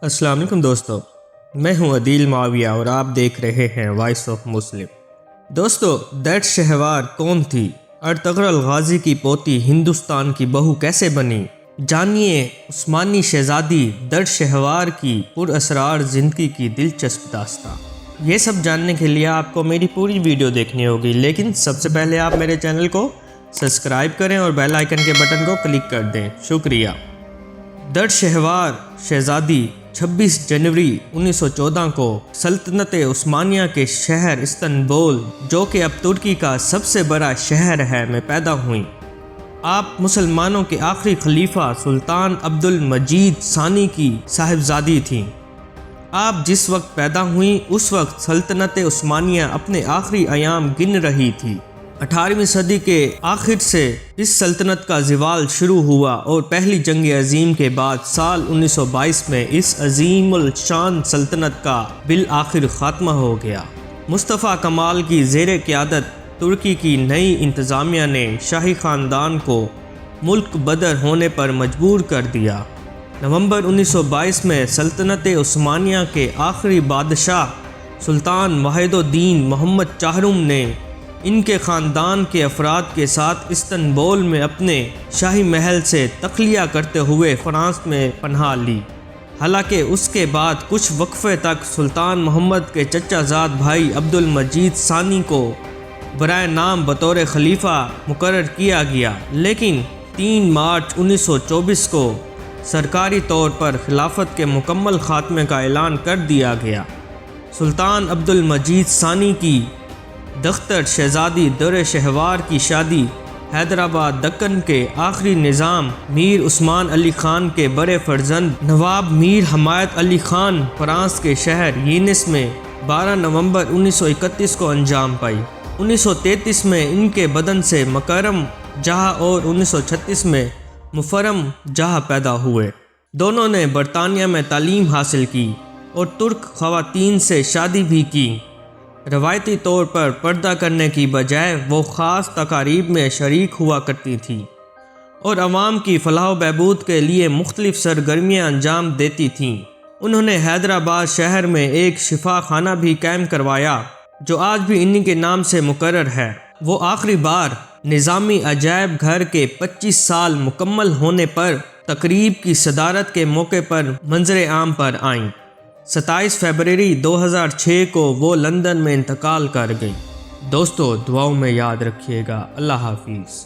السلام علیکم دوستو، میں ہوں عدیل معاویہ اور آپ دیکھ رہے ہیں وائس آف مسلم۔ دوستو، درد شہوار کون تھی؟ ارطغرل غازی کی پوتی ہندوستان کی بہو کیسے بنی؟ جانیے عثمانی شہزادی درد شہوار کی پر اسرار زندگی کی دلچسپ داستان۔ یہ سب جاننے کے لیے آپ کو میری پوری ویڈیو دیکھنی ہوگی، لیکن سب سے پہلے آپ میرے چینل کو سبسکرائب کریں اور بیل آئیکن کے بٹن کو کلک کر دیں۔ شکریہ۔ درد شہوار شہزادی 26 جنوری 1914 کو سلطنت عثمانیہ کے شہر استنبول، جو کہ اب ترکی کا سب سے بڑا شہر ہے، میں پیدا ہوئیں۔ آپ مسلمانوں کے آخری خلیفہ سلطان عبد المجید ثانی کی صاحبزادی تھیں۔ آپ جس وقت پیدا ہوئیں اس وقت سلطنت عثمانیہ اپنے آخری ایام گن رہی تھی۔ 18ویں صدی کے آخر سے اس سلطنت کا زوال شروع ہوا اور پہلی جنگ عظیم کے بعد سال 1922 میں اس عظیم الشان سلطنت کا بالآخر خاتمہ ہو گیا۔ مصطفیٰ کمال کی زیر قیادت ترکی کی نئی انتظامیہ نے شاہی خاندان کو ملک بدر ہونے پر مجبور کر دیا۔ نومبر 1922 میں سلطنت عثمانیہ کے آخری بادشاہ سلطان وحید الدین محمد چہارم نے ان کے خاندان کے افراد کے ساتھ استنبول میں اپنے شاہی محل سے تخلیہ کرتے ہوئے فرانس میں پناہ لی۔ حالانکہ اس کے بعد کچھ وقفے تک سلطان محمد کے چچا زاد بھائی عبد المجید ثانی کو برائے نام بطور خلیفہ مقرر کیا گیا، لیکن 3 مارچ 1924 کو سرکاری طور پر خلافت کے مکمل خاتمے کا اعلان کر دیا گیا۔ سلطان عبد المجید ثانی کی دختر شہزادی درد شہوار کی شادی حیدرآباد دکن کے آخری نظام میر عثمان علی خان کے بڑے فرزند نواب میر حمایت علی خان فرانس کے شہر یینس میں 12 نومبر 1931 کو انجام پائی۔ 1933 میں ان کے بدن سے مکرم جہاں اور 1936 میں مفرم جہاں پیدا ہوئے۔ دونوں نے برطانیہ میں تعلیم حاصل کی اور ترک خواتین سے شادی بھی کی۔ روایتی طور پر پردہ کرنے کی بجائے وہ خاص تقاریب میں شریک ہوا کرتی تھی اور عوام کی فلاح و بہبود کے لیے مختلف سرگرمیاں انجام دیتی تھیں۔ انہوں نے حیدرآباد شہر میں ایک شفا خانہ بھی قائم کروایا جو آج بھی انہی کے نام سے مقرر ہے۔ وہ آخری بار نظامی عجائب گھر کے 25 سال مکمل ہونے پر تقریب کی صدارت کے موقع پر منظر عام پر آئیں۔ 27 فروری 2006 کو وہ لندن میں انتقال کر گئی۔ دوستو، دعاؤں میں یاد رکھیے گا۔ اللہ حافظ۔